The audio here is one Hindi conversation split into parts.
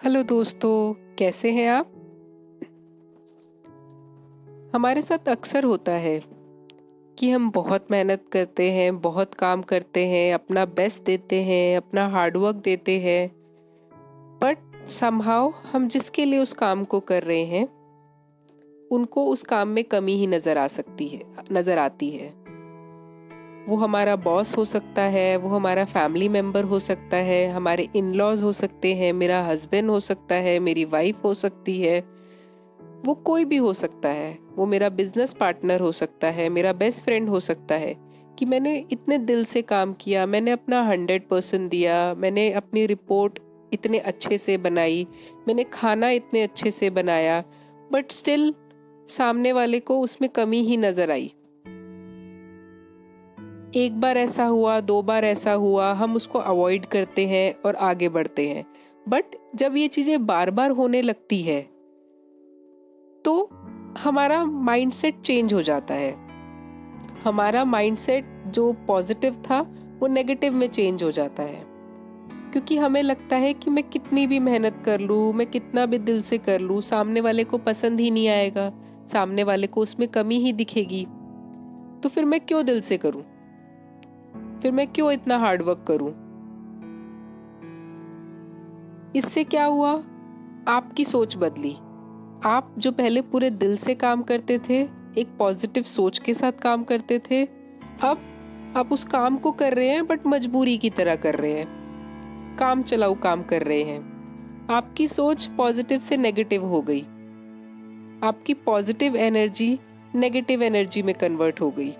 हेलो दोस्तों, कैसे हैं आप? हमारे साथ अक्सर होता है कि हम बहुत मेहनत करते हैं, बहुत काम करते हैं, अपना बेस्ट देते हैं, अपना हार्ड वर्क देते हैं, बट समहाउ हम जिसके लिए उस काम को कर रहे हैं, उनको उस काम में कमी ही नज़र आती है। वो हमारा बॉस हो सकता है, वो हमारा फैमिली मेंबर हो सकता है, हमारे इन-लॉज़ हो सकते हैं, मेरा हस्बैंड हो सकता है, मेरी वाइफ हो सकती है। वो कोई भी हो सकता है, वो मेरा बिजनेस पार्टनर हो सकता है, मेरा बेस्ट फ्रेंड हो सकता है कि मैंने इतने दिल से काम किया, मैंने अपना 100% दिया, मैंने अपनी रिपोर्ट इतने अच्छे से बनाई, मैंने खाना इतने अच्छे से बनाया, बट स्टिल सामने वाले को उसमें कमी ही नजर आई। एक बार ऐसा हुआ, दो बार ऐसा हुआ, हम उसको अवॉइड करते हैं और आगे बढ़ते हैं। बट जब ये चीजें बार बार होने लगती है तो हमारा माइंडसेट चेंज हो जाता है। हमारा माइंडसेट जो पॉजिटिव था वो नेगेटिव में चेंज हो जाता है, क्योंकि हमें लगता है कि मैं कितनी भी मेहनत कर लूँ, मैं कितना भी दिल से कर लूँ, सामने वाले को पसंद ही नहीं आएगा, सामने वाले को उसमें कमी ही दिखेगी। तो फिर मैं क्यों दिल से करूँ, फिर मैं क्यों इतना हार्ड वर्क करूँ? इससे क्या हुआ? आपकी सोच बदली। आप जो पहले पूरे दिल से काम करते थे, एक पॉजिटिव सोच के साथ काम करते थे, अब आप उस काम को कर रहे हैं बट मजबूरी की तरह कर रहे हैं, काम चलाऊ काम कर रहे हैं। आपकी सोच पॉजिटिव से नेगेटिव हो गई, आपकी पॉजिटिव एनर्जी नेगेटिव एनर्जी में कन्वर्ट हो गई।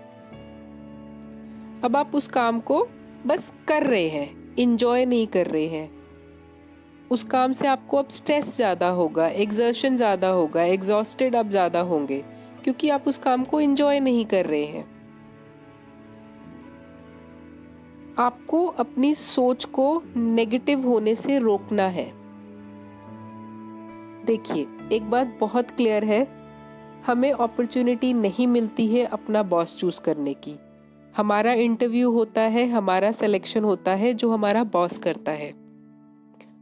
अब आप उस काम को बस कर रहे हैं, इंजॉय नहीं कर रहे हैं। उस काम से आपको अब स्ट्रेस ज्यादा होगा, एग्जर्शन ज्यादा होगा, एग्जॉस्टेड आप ज्यादा होंगे, क्योंकि आप उस काम को एंजॉय नहीं कर रहे हैं। आपको अपनी सोच को नेगेटिव होने से रोकना है। देखिए, एक बात बहुत क्लियर है, हमें अपॉर्चुनिटी नहीं मिलती है अपना बॉस चूज करने की। हमारा इंटरव्यू होता है, हमारा सिलेक्शन होता है जो हमारा बॉस करता है।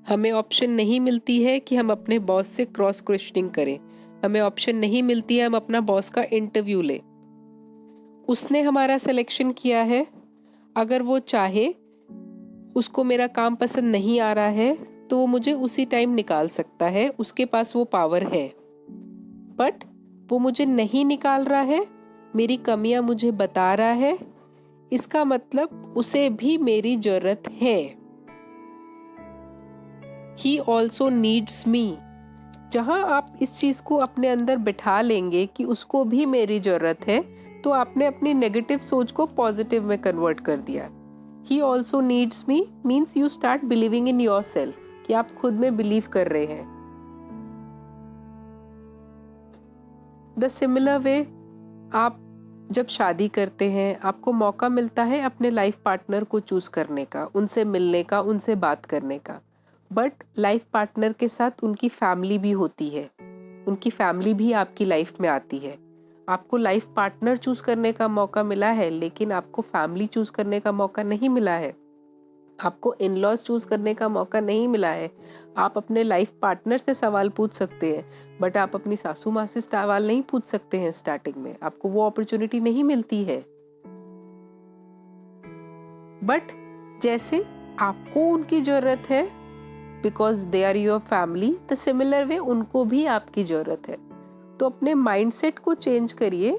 हमें ऑप्शन नहीं मिलती है कि हम अपने बॉस से क्रॉस क्वेश्चनिंग करें, हमें ऑप्शन नहीं मिलती है हम अपना बॉस का इंटरव्यू लें। उसने हमारा सिलेक्शन किया है, अगर वो चाहे, उसको मेरा काम पसंद नहीं आ रहा है तो वो मुझे उसी टाइम निकाल सकता है, उसके पास वो पावर है। बट वो मुझे नहीं निकाल रहा है, मेरी कमियां मुझे बता रहा है, इसका मतलब उसे भी मेरी जरूरत है। ही ऑल्सो नीड्स मी। जहां आप इस चीज को अपने अंदर बिठा लेंगे कि उसको भी मेरी जरूरत है, तो आपने अपनी नेगेटिव सोच को पॉजिटिव में कन्वर्ट कर दिया। He also needs me means you start believing in your self, कि आप खुद में बिलीव कर रहे हैं। द सिमिलर वे, आप जब शादी करते हैं, आपको मौका मिलता है अपने लाइफ पार्टनर को चूज करने का, उनसे मिलने का, उनसे बात करने का। बट लाइफ पार्टनर के साथ उनकी फैमिली भी होती है, उनकी फैमिली भी आपकी लाइफ में आती है। आपको लाइफ पार्टनर चूज करने का मौका मिला है, लेकिन आपको फैमिली चूज करने का मौका नहीं मिला है, आपको इन लॉज चूज करने का मौका नहीं मिला है। आप अपने लाइफ पार्टनर से सवाल पूछ सकते हैं, बट आप अपनी सासू माँ से सवाल नहीं पूछ सकते हैं। स्टार्टिंग में आपको वो अपॉर्चुनिटी नहीं मिलती है। बट जैसे आपको उनकी जरूरत है, because they are your family, the similar way उनको भी आपकी जरूरत है। तो अपने माइंडसेट को चेंज करिए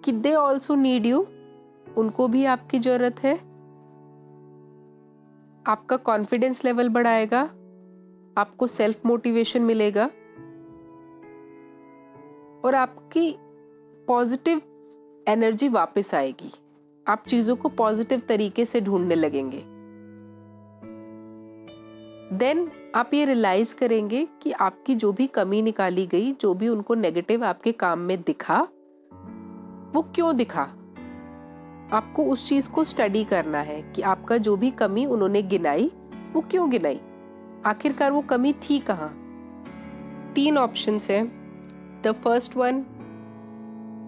कि दे ऑल्सो नीड यू, उनको भी आपकी जरूरत है। आपका कॉन्फिडेंस लेवल बढ़ाएगा, आपको सेल्फ मोटिवेशन मिलेगा और आपकी पॉजिटिव एनर्जी वापस आएगी। आप चीजों को पॉजिटिव तरीके से ढूंढने लगेंगे। देन आप ये रियलाइज करेंगे कि आपकी जो भी कमी निकाली गई, जो भी उनको नेगेटिव आपके काम में दिखा, वो क्यों दिखा। आपको उस चीज को स्टडी करना है कि आपका जो भी कमी उन्होंने गिनाई, वो क्यों गिनाई, आखिरकार वो कमी थी कहाँ। 3 ऑप्शंस हैं। द फर्स्ट वन,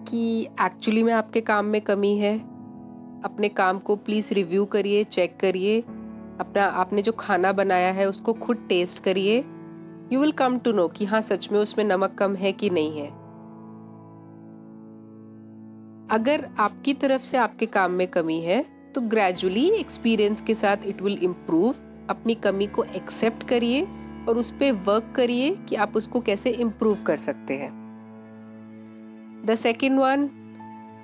कि एक्चुअली में आपके काम में कमी है। अपने काम को प्लीज रिव्यू करिए, चेक करिए। अपना आपने जो खाना बनाया है उसको खुद टेस्ट करिए, you will come to know कि हाँ सच में उसमें नमक कम है कि नहीं है। अगर आपकी तरफ से आपके काम में कमी है तो ग्रेजुअली एक्सपीरियंस के साथ इट विल इम्प्रूव। अपनी कमी को एक्सेप्ट करिए और उस पर वर्क करिए कि आप उसको कैसे इम्प्रूव कर सकते हैं। द सेकेंड वन,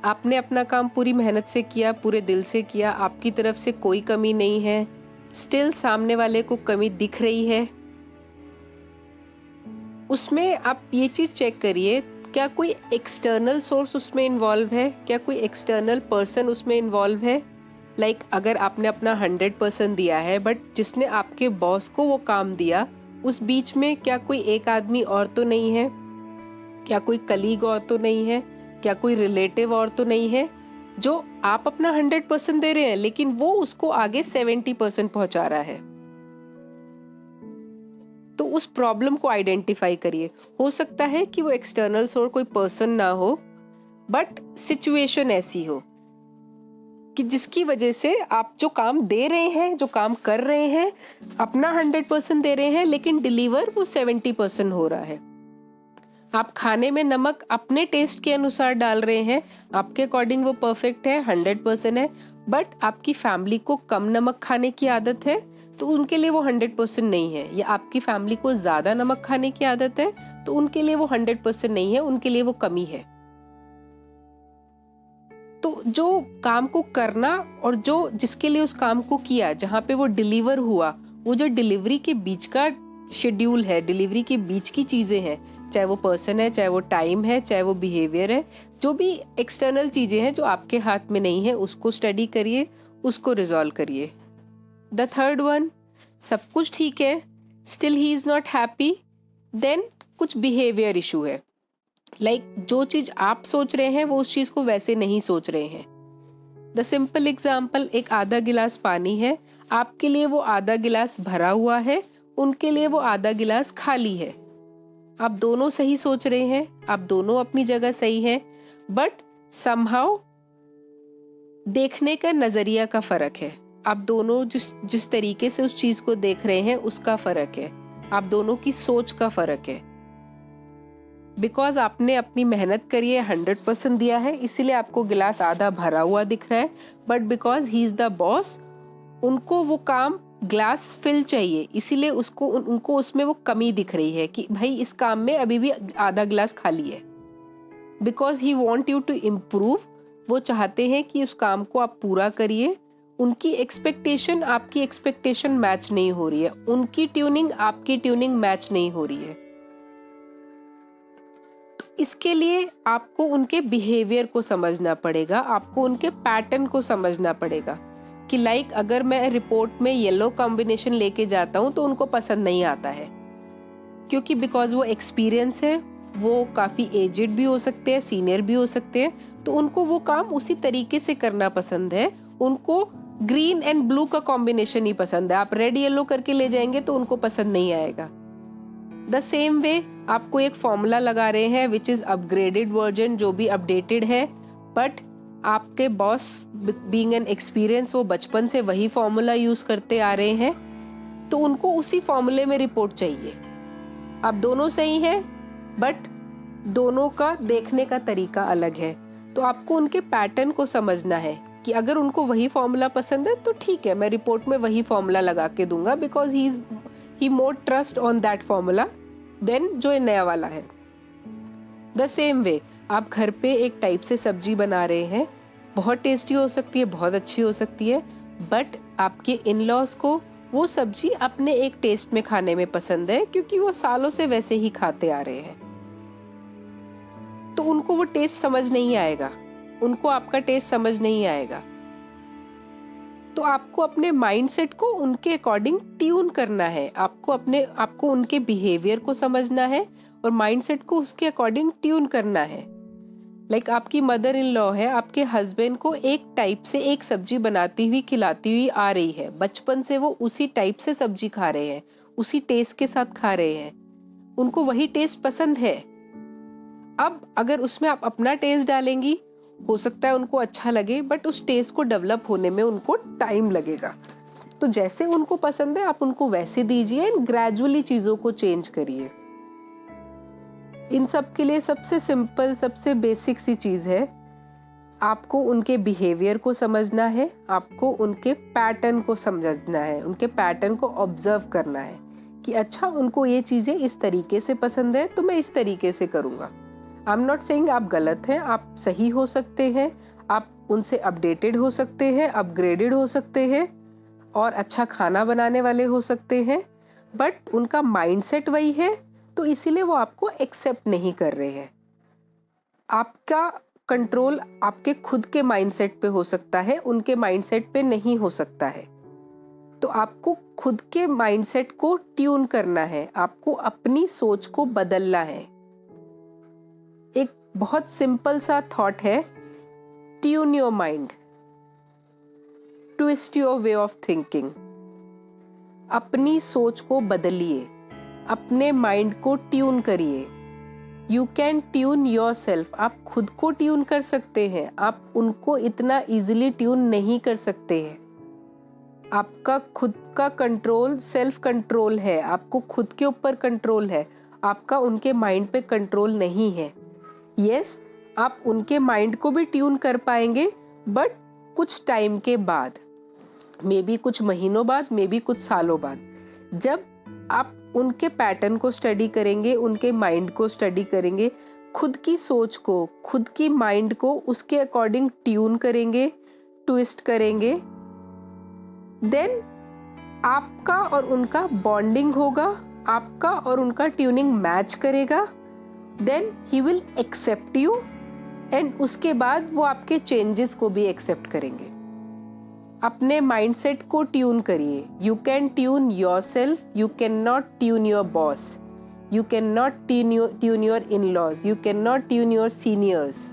आपने अपना काम पूरी मेहनत से किया, पूरे दिल से किया, आपकी तरफ से कोई कमी नहीं है, स्टिल सामने वाले को कमी दिख रही है, उसमें आप ये चीज चेक करिए क्या कोई एक्सटर्नल सोर्स उसमें इन्वॉल्व है, क्या कोई एक्सटर्नल पर्सन उसमें इन्वॉल्व है। लाइक अगर आपने अपना 100% दिया है बट जिसने आपके बॉस को वो काम दिया उस बीच में क्या कोई एक आदमी और तो नहीं है, क्या कोई कलीग और तो नहीं है, क्या कोई रिलेटिव और तो नहीं है जो आप अपना 100% दे रहे हैं लेकिन वो उसको आगे 70% पहुंचा रहा है। तो उस प्रॉब्लम को आइडेंटिफाई करिए। हो सकता है कि वो एक्सटर्नल सोर्स कोई पर्सन ना हो बट सिचुएशन ऐसी हो कि जिसकी वजह से आप जो काम दे रहे हैं, जो काम कर रहे हैं, अपना 100% दे रहे हैं लेकिन डिलीवर वो 70% हो रहा है। आप खाने में नमक अपने टेस्ट के अनुसार डाल रहे हैं, आपके अकॉर्डिंग वो परफेक्ट है, 100% है, बट आपकी फैमिली को कम नमक खाने की आदत है तो उनके लिए वो 100% नहीं है, या आपकी फैमिली को ज्यादा नमक खाने की आदत है तो उनके लिए वो 100% नहीं है, उनके लिए वो कमी है। तो जो काम को करना और जो जिसके लिए उस काम को किया, जहां पे वो डिलीवर हुआ, वो जो डिलीवरी के बीच का शेड्यूल है, डिलीवरी के बीच की चीजें हैं, चाहे वो पर्सन है, चाहे वो टाइम है, चाहे वो बिहेवियर है, जो भी एक्सटर्नल चीजें हैं जो आपके हाथ में नहीं है, उसको स्टडी करिए, उसको रिजॉल्व करिए। द थर्ड वन, सब कुछ ठीक है, still he is not happy, then कुछ बिहेवियर इशू है। जो चीज आप सोच रहे हैं वो उस चीज को वैसे नहीं सोच रहे हैं। द सिंपल एग्जाम्पल, एक आधा गिलास पानी है, आपके लिए वो आधा गिलास भरा हुआ है, उनके लिए वो आधा गिलास खाली है। आप दोनों सही सोच रहे हैं, आप दोनों अपनी जगह सही हैं, बट समहाउ देखने का नजरिया का फर्क है। आप दोनों जिस तरीके से उस चीज को देख रहे हैं उसका फर्क है, आप दोनों की सोच का फर्क है। बिकॉज आपने अपनी मेहनत करी है, 100% दिया है, इसीलिए आपको गिलास आधा भरा हुआ दिख रहा है, but because he is the boss, उनको वो काम ग्लास फिल चाहिए, इसीलिए उनको उसमें वो कमी दिख रही है कि भाई इस काम में अभी भी आधा गिलास खाली है। Because he want you to improve, वो चाहते हैं कि उस काम को आप पूरा करिए। उनकी एक्सपेक्टेशन आपकी एक्सपेक्टेशन मैच नहीं हो रही है, उनकी ट्यूनिंग आपकी ट्यूनिंग मैच नहीं हो रही है। इसके लिए आपको उनके बिहेवियर को समझना पड़ेगा, आपको उनके पैटर्न को समझना पड़ेगा कि अगर मैं रिपोर्ट में येलो कॉम्बिनेशन लेके जाता हूं तो उनको पसंद नहीं आता है, क्योंकि बिकॉज वो एक्सपीरियंस है, वो काफी एजेड भी हो सकते हैं, सीनियर भी हो सकते हैं, तो उनको वो काम उसी तरीके से करना पसंद है। उनको ग्रीन एंड ब्लू का कॉम्बिनेशन ही पसंद है, आप रेड येलो करके ले जाएंगे तो उनको पसंद नहीं आएगा। द सेम वे आपको एक फॉर्मूला लगा रहे हैं विच इज अपग्रेडेड वर्जन, जो भी अपडेटेड है, बट आपके बॉस बीइंग एन एक्सपीरियंस वो बचपन से वही फॉर्मूला यूज करते आ रहे हैं, तो उनको उसी फॉर्मूले में रिपोर्ट चाहिए। आप दोनों सही हैं बट दोनों का देखने का तरीका अलग है, तो आपको उनके पैटर्न को समझना है कि अगर उनको वही फॉर्मूला पसंद है तो ठीक है, मैं रिपोर्ट में वही फॉर्मूला लगा के दूंगा, because he more trust on that formula then जो नया वाला है। द सेम वे आप घर पे एक टाइप से सब्जी बना रहे हैं, बहुत टेस्टी हो सकती है, बहुत अच्छी हो सकती है, बट आपके इन लॉज को वो सब्जी अपने एक टेस्ट में खाने में पसंद है, क्योंकि वो सालों से वैसे ही खाते आ रहे हैं, तो उनको वो टेस्ट समझ नहीं आएगा, उनको आपका टेस्ट समझ नहीं आएगा। तो आपको अपने माइंडसेट को उनके अकॉर्डिंग ट्यून करना है, आपको उनके बिहेवियर को समझना है और माइंडसेट को उसके अकॉर्डिंग ट्यून करना है। आपकी मदर इन लॉ है, आपके हस्बैंड को एक टाइप से एक सब्जी बनाती हुई खिलाती हुई आ रही है, बचपन से वो उसी टाइप से सब्जी खा रहे हैं, उसी टेस्ट के साथ खा रहे हैं, उनको वही टेस्ट पसंद है। अब अगर उसमें आप अपना टेस्ट डालेंगी, हो सकता है उनको अच्छा लगे, बट उस टेस्ट को डेवलप होने में उनको टाइम लगेगा। तो जैसे उनको पसंद है आप उनको वैसे दीजिए एंड ग्रेजुअली चीजों को चेंज करिए। इन सब के लिए सबसे सिंपल, सबसे बेसिक सी चीज है, आपको उनके बिहेवियर को समझना है, आपको उनके पैटर्न को समझना है, उनके पैटर्न को ऑब्जर्व करना है कि अच्छा उनको ये चीजें इस तरीके से पसंद है तो मैं इस तरीके से करूंगा। आई एम नॉट सेइंग आप गलत हैं, आप सही हो सकते हैं, आप उनसे अपडेटेड हो सकते हैं, अपग्रेडेड हो सकते हैं और अच्छा खाना बनाने वाले हो सकते हैं, बट उनका माइंडसेट वही है तो इसीलिए वो आपको एक्सेप्ट नहीं कर रहे हैं। आपका कंट्रोल आपके खुद के माइंडसेट पे हो सकता है, उनके माइंडसेट पे नहीं हो सकता है। तो आपको खुद के माइंडसेट को ट्यून करना है, आपको अपनी सोच को बदलना है। एक बहुत सिंपल सा थॉट है, tune your mind, twist your way of thinking. अपनी सोच को बदलिए, अपने माइंड को ट्यून करिए। You can tune your self, आप खुद को ट्यून कर सकते हैं, आप उनको इतना इजिली ट्यून नहीं कर सकते हैं। आपका खुद का कंट्रोल सेल्फ कंट्रोल है, आपको खुद के ऊपर कंट्रोल है, आपका उनके माइंड पे कंट्रोल नहीं है। यस, आप उनके माइंड को भी ट्यून कर पाएंगे, बट कुछ टाइम के बाद, मे बी कुछ महीनों बाद, मे बी कुछ सालों बाद, जब आप उनके पैटर्न को स्टडी करेंगे, उनके माइंड को स्टडी करेंगे, खुद की सोच को, खुद की माइंड को उसके अकॉर्डिंग ट्यून करेंगे, ट्विस्ट करेंगे, देन आपका और उनका बॉन्डिंग होगा, आपका और उनका ट्यूनिंग मैच करेगा, then he will accept you and उसके बाद वो आपके चेंजेस को भी एक्सेप्ट करेंगे। अपने माइंडसेट को ट्यून करिए। You can tune yourself, you can not tune your boss, you can not tune your in-laws, you can not tune your seniors,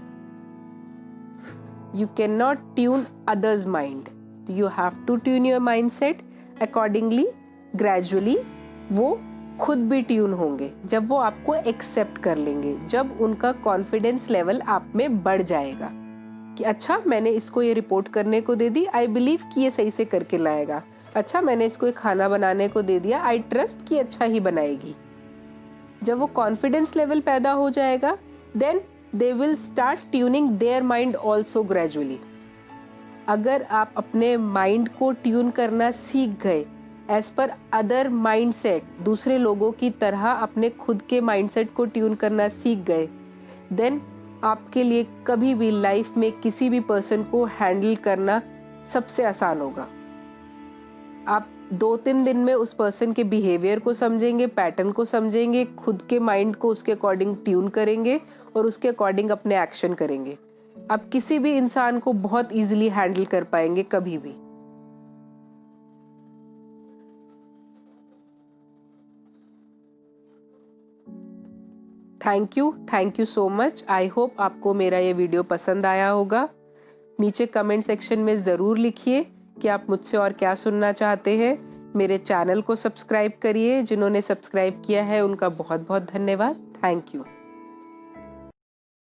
you can not tune others mind. You have to tune your mindset accordingly. Gradually वो खुद भी ट्यून होंगे जब वो आपको एक्सेप्ट कर लेंगे, जब उनका कॉन्फिडेंस लेवल आप में बढ़ जाएगा कि अच्छा मैंने इसको ये रिपोर्ट करने को दे दी, आई बिलीव कि ये सही से करके लाएगा, अच्छा मैंने इसको ये खाना बनाने को दे दिया, आई ट्रस्ट कि अच्छा ही बनाएगी। जब वो कॉन्फिडेंस लेवल पैदा हो जाएगा, then they will start tuning their mind also gradually. अगर आप अपने माइंड को ट्यून करना सीख गए एज पर अदर माइंडसेट, दूसरे लोगों की तरह अपने खुद के माइंडसेट को ट्यून करना सीख गए, देन आपके लिए कभी भी लाइफ में किसी भी पर्सन को हैंडल करना सबसे आसान होगा। आप 2-3 दिन में उस पर्सन के बिहेवियर को समझेंगे, पैटर्न को समझेंगे, खुद के माइंड को उसके अकॉर्डिंग ट्यून करेंगे और उसके अकॉर्डिंग अपने एक्शन करेंगे। आप किसी भी इंसान को बहुत इजीली हैंडल कर पाएंगे कभी भी। Thank you so much. I hope आपको मेरा ये वीडियो पसंद आया होगा। नीचे कमेंट सेक्शन में ज़रूर लिखिए कि आप मुझसे और क्या सुनना चाहते हैं। मेरे चैनल को सब्सक्राइब करिए, जिन्होंने सब्सक्राइब किया है उनका बहुत बहुत धन्यवाद। Thank you.